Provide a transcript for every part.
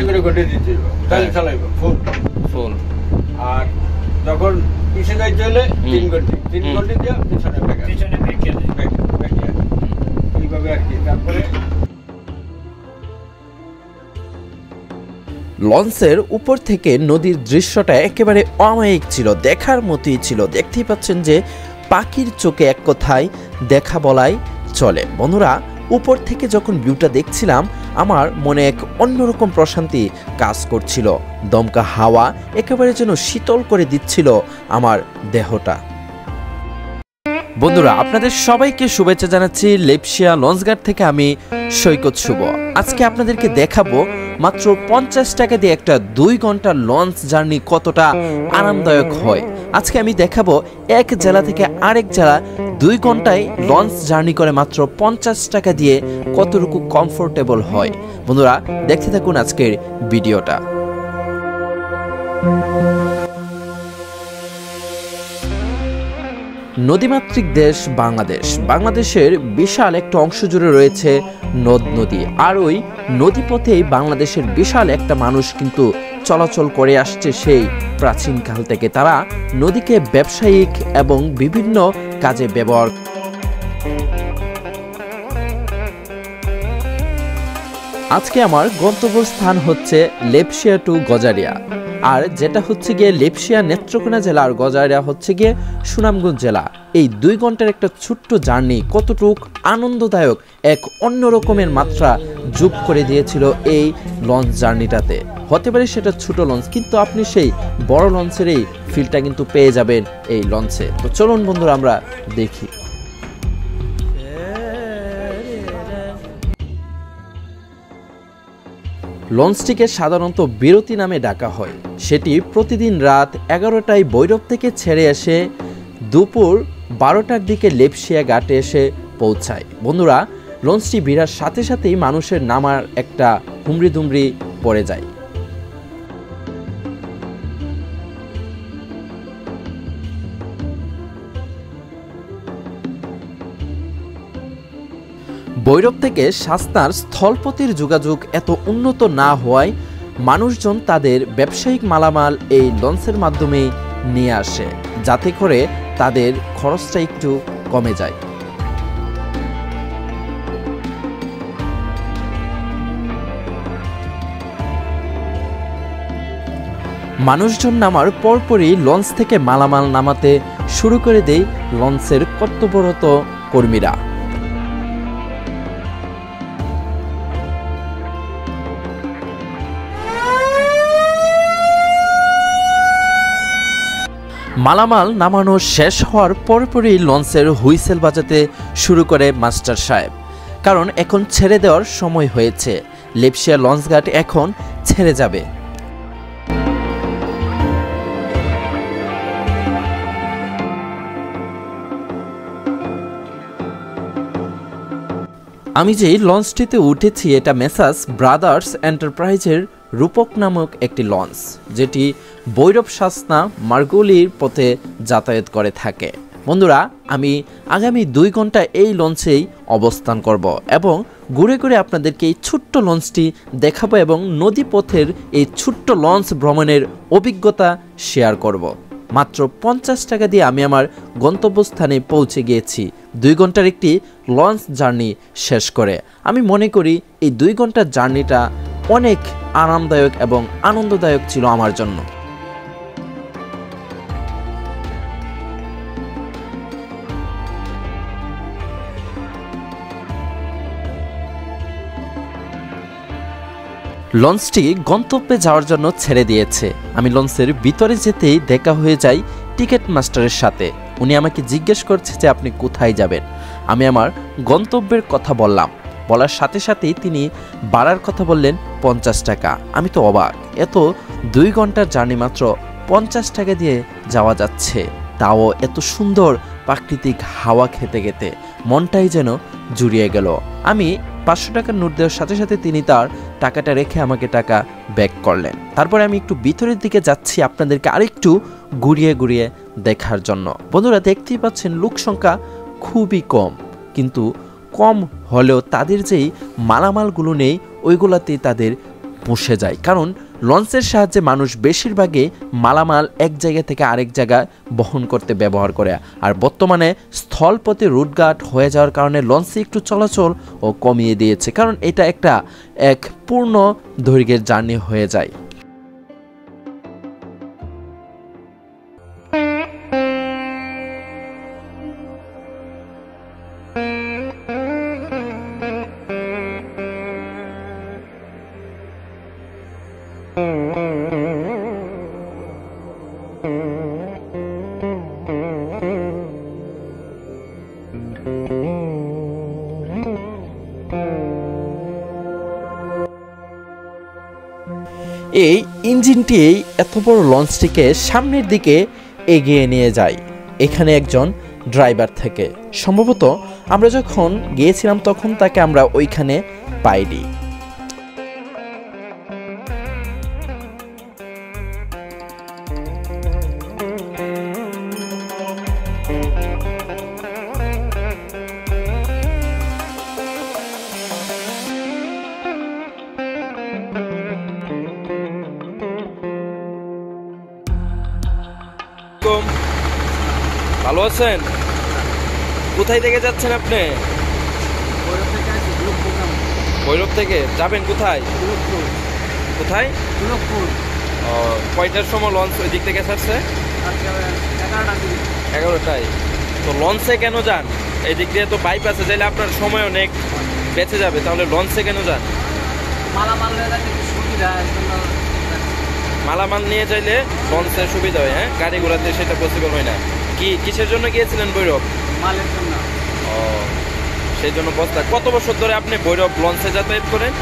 করে ঘটে দিচ্ছিল, তাহলে চালাইবো ফুল ফুল। আর যখন পিছিয়ে যাই চলে 3 ঘন্টা দিয়ে পিছনে এইভাবে আর কি। তারপরে লঞ্চের উপর থেকে নদীর দৃশ্যটা একেবারে অমায়িক ছিল, দেখার মতোই ছিল। দেখতেই পাচ্ছেন যে পাখির চোখে এক কথায় দেখা বলাই চলে। বন্ধুরা, উপর থেকে যখন ভিউটা দেখছিলাম আমার মনে এক অন্যরকম প্রশান্তি কাজ করছিল। দমকা হাওয়া একেবারে যেন শীতল করে দিচ্ছিল আমার দেহটা। বন্ধুরা, আপনাদের সবাইকে শুভেচ্ছা জানাচ্ছি লেপসিয়া লঞ্চঘাট থেকে। আমি সৈকত শুভ। আজকে আপনাদেরকে দেখাবো মাত্র 50 টাকা দিয়ে একটা 2 ঘন্টার লঞ্চ জার্নি কতটা আরামদায়ক হয়। আজকে আমি দেখাবো এক জেলা থেকে আরেক জেলা 2 ঘন্টায় লঞ্চ জার্নি করে মাত্র 50 টাকা দিয়ে কতটুকু কমফোর্টেবল হয়। বন্ধুরা, দেখতে থাকুন আজকের ভিডিওটা। নদীমাতৃক দেশ বাংলাদেশ। বাংলাদেশের বিশাল একটা অংশ জুড়ে রয়েছে নদ নদী, আর ওই নদীপথেই বাংলাদেশের বিশাল একটা মানুষ কিন্তু চলাচল করে আসছে সেই প্রাচীনকাল থেকে। তারা নদীকে ব্যবসায়িক এবং বিভিন্ন কাজে ব্যবহার। আজকে আমার গন্তব্যস্থান হচ্ছে লেপসিয়া টু গজারিয়া, আর যেটা হচ্ছে গিয়ে লেপসিয়া নেত্রকোনা জেলা আর গজারিয়া হচ্ছে গিয়ে সুনামগঞ্জ জেলা। এই 2 ঘন্টার একটা ছোট্ট জার্নি কতটুক আনন্দদায়ক, এক অন্য রকমের মাত্রা যোগ করে দিয়েছিল এই লঞ্চ জার্নিটাতে। হতে পারে সেটা ছোট লঞ্চ, কিন্তু আপনি সেই বড় লঞ্চের এই ফিলটা কিন্তু পেয়ে যাবেন এই লঞ্চে। তো চলুন বন্ধুরা আমরা দেখি। লঞ্চটিকে সাধারণত বিরতি নামে ডাকা হয়। সেটি প্রতিদিন রাত 11টায় ভৈরব থেকে ছেড়ে এসে দুপুর 12টার দিকে লেপসিয়া ঘাটে এসে পৌঁছায়। বন্ধুরা, লঞ্চটি ভিড়ার সাথে সাথেই মানুষের নামার একটা হুমড়ি দুমড়ি পড়ে যায়। ভৈরব থেকে শাস্তার স্থলপথের যোগাযোগ এত উন্নত না হওয়ায় মানুষজন তাদের ব্যবসায়িক মালামাল এই লঞ্চের মাধ্যমে নিয়ে আসে, যাতে করে তাদের খরচটা একটু কমে যায়। মানুষজন নামার পরপরই লঞ্চ থেকে মালামাল নামাতে শুরু করে দেয় লঞ্চের কর্তব্যরত কর্মীরা। মালামাল নামানো শেষ হওয়ার পরপরই লঞ্চের হুইসেল বাজাতে শুরু করে মাস্টার সাহেব, কারণ এখন ছেড়ে দেওয়ার সময় হয়েছে। লেপসিয়া লঞ্চঘাট এখন ছেড়ে যাবে। আমি যেই লঞ্চটিতে উঠেছি এটা মেসার্স ব্রাদার্স এন্টারপ্রাইজের রূপক নামক একটি লঞ্চ, যেটি ভৈরব শাসনা মার্গলির পথে যাতায়াত করে থাকে। বন্ধুরা, আমি আগামী 2 ঘন্টা এই লঞ্চেই অবস্থান করব এবং ঘুরে ঘুরে আপনাদেরকে এই ছোট্ট লঞ্চটি দেখাবো এবং নদীপথের এই ছোট্ট লঞ্চ ভ্রমণের অভিজ্ঞতা শেয়ার করব। মাত্র 50 টাকা দিয়ে আমি আমার গন্তব্যস্থানে পৌঁছে গিয়েছি 2 ঘন্টার একটি লঞ্চ জার্নি শেষ করে। আমি মনে করি এই 2 ঘন্টার জার্নিটা অনেক আরামদায়ক এবং আনন্দদায়ক ছিল আমার জন্য। লঞ্চটি গন্তব্যে যাওয়ার জন্য ছেড়ে দিয়েছে। আমি লঞ্চের ভিতরে যেতেই দেখা হয়ে যাই টিকিট মাস্টারের সাথে। উনি আমাকে জিজ্ঞেস করছে যে আপনি কোথায় যাবেন। আমি আমার গন্তব্যের কথা বললাম, বলার সাথে সাথেই তিনি ভাড়ার কথা বললেন 50 টাকা। আমি তো অবাক, এত 2 ঘন্টার জার্নি মাত্র 50 টাকা দিয়ে যাওয়া যাচ্ছে, তাও এত সুন্দর প্রাকৃতিক হাওয়া খেতে খেতে মনটাই যেন জুড়িয়ে গেল। আমি 500 টাকার নোট দেওয়ার সাথে সাথে তিনি তার টাকাটা রেখে আমাকে টাকা ব্যাক করলেন। তারপরে আমি একটু ভিতরের দিকে যাচ্ছি আপনাদেরকে আরেকটু ঘুরিয়ে ঘুরিয়ে দেখার জন্য। বন্ধুরা, দেখতেই পাচ্ছেন লোক সংখ্যা খুবই কম, কিন্তু কম হলেও তাদের যেই মালামালগুলো নেই ওইগুলাতেই তাদের পুষে যায়, কারণ লঞ্চের সাহায্যে মানুষ বেশিরভাগই মালামাল এক জায়গা থেকে আরেক জায়গায় বহন করতে ব্যবহার করে। আর বর্তমানে স্থলপথে রুটঘাট হয়ে যাওয়ার কারণে লঞ্চে একটু চলাচল ও কমিয়ে দিয়েছে, কারণ এটা এক পূর্ণ দৈর্ঘ্যের জার্নি হয়ে যায়। এই ইঞ্জিনটি এত বড় লঞ্চটিকে সামনের দিকে এগিয়ে নিয়ে যায়। এখানে একজন ড্রাইভার থেকে, সম্ভবত আমরা যখন গিয়েছিলাম তখন তাকে আমরা ওইখানে পাইনি। ভালো আছেন? কোথায় থেকে যাচ্ছেন আপনি? ভৈরব থেকে যাবেন কোথায়? কোথায়? কয়টার সময় লঞ্চ ওই দিক থেকে ছাড়ছে? 11টায়। তো লঞ্চে কেন যান? এই দিক দিয়ে তো পাইপ আছে, যাইলে আপনার সময় অনেক বেঁচে যাবে, তাহলে লঞ্চে কেন যান? মালামাল নিয়ে যাইলে লঞ্চের সুবিধা হয়, হ্যাঁ, গাড়িগুলোতে সেটা পসিবল হয় না। কিসের জন্য গিয়েছিলেন ভৈরব? মালের জন্য। ও, সেই জন্য বস্তা। কত বছর ধরে আপনি ভৈরব লঞ্চে যাতায়াত করেন?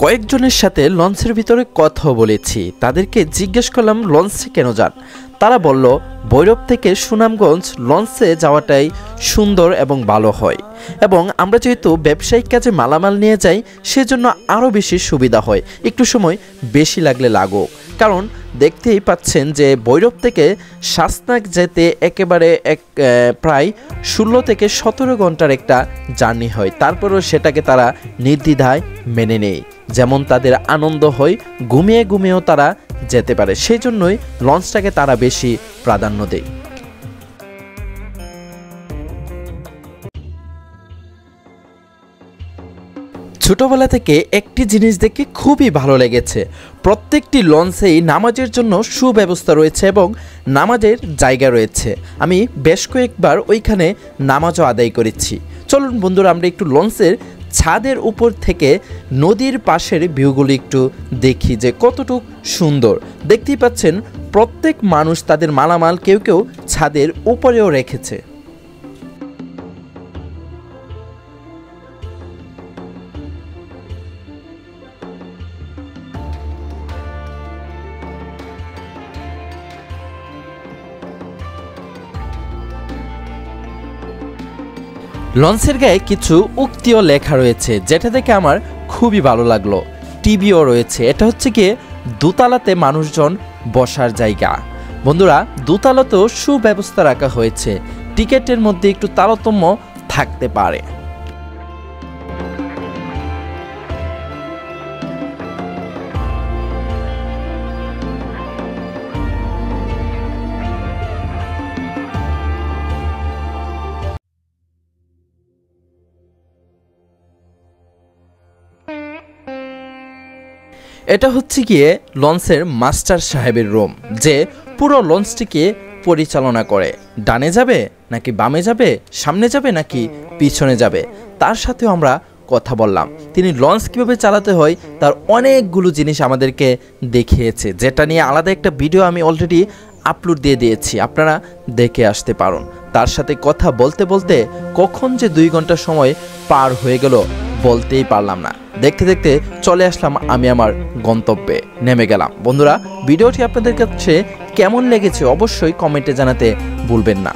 কয়েকজনের সাথে লঞ্চের ভিতরে কথা বলেছি, তাদেরকে জিজ্ঞেস করলাম লঞ্চে কেন যান। তারা বলল ভৈরব থেকে সুনামগঞ্জ লঞ্চে যাওয়াটাই সুন্দর এবং ভালো হয়, এবং আমরা যেহেতু ব্যবসায়িক কাজে মালামাল নিয়ে যাই সেজন্য আরও বেশি সুবিধা হয়, একটু সময় বেশি লাগলে লাগুক। কারণ দেখতেই পাচ্ছেন যে ভৈরব থেকে শাসনাক যেতে একেবারে প্রায় 16 থেকে 17 ঘন্টার একটা জার্নি হয়, তারপরেও সেটাকে তারা নির্দ্বিধায় মেনে নেয়। যেমন তাদের আনন্দ হয়, ঘুমিয়ে ঘুমিয়েও তারা যেতে পারে, সেই জন্যই লঞ্চটাকে তারা বেশি প্রাধান্য দেয়। ছোটবেলা থেকে একটি জিনিস দেখে খুবই ভালো লেগেছে, প্রত্যেকটি লঞ্চেই নামাজের জন্য সুব্যবস্থা রয়েছে এবং নামাজের জায়গা রয়েছে। আমি বেশ কয়েকবার ওইখানে নামাজও আদায় করেছি। চলুন বন্ধুরা, আমরা একটু লঞ্চের ছাদের উপর থেকে নদীর পাশের ভিউগুলো একটু দেখি যে কতটুক সুন্দর। দেখতেই পাচ্ছেন প্রত্যেক মানুষ তাদের মালামাল কেউ কেউ ছাদের উপরেও রেখেছে। লঞ্চের গায়ে কিছু উক্তিও লেখা রয়েছে, যেটা দেখে আমার খুবই ভালো লাগলো। টিভিও রয়েছে, এটা হচ্ছে গিয়ে দোতলাতে মানুষজন বসার জায়গা। বন্ধুরা, দোতলাতেও সুব্যবস্থা রাখা হয়েছে, টিকেটের মধ্যে একটু তারতম্য থাকতে পারে। এটা হচ্ছে গিয়ে লঞ্চের মাস্টার সাহেবের রুম, যে পুরো লঞ্চটিকে পরিচালনা করে। ডানে যাবে নাকি বামে যাবে, সামনে যাবে নাকি পিছনে যাবে, তার সাথেও আমরা কথা বললাম। তিনি লঞ্চ কীভাবে চালাতে হয় তার অনেকগুলো জিনিস আমাদেরকে দেখিয়েছে, যেটা নিয়ে আলাদা একটা ভিডিও আমি অলরেডি আপলোড দিয়ে দিয়েছি, আপনারা দেখে আসতে পারুন। তার সাথে কথা বলতে বলতে কখন যে 2 ঘন্টা সময় পার হয়ে গেল বলতেই পারলাম না। দেখতে দেখতে চলে আসলাম আমি আমার গন্তব্যে, নেমে গেলাম। বন্ধুরা, ভিডিওটি আপনাদের কাছে কেমন লেগেছে অবশ্যই কমেন্টে জানাতে ভুলবেন না।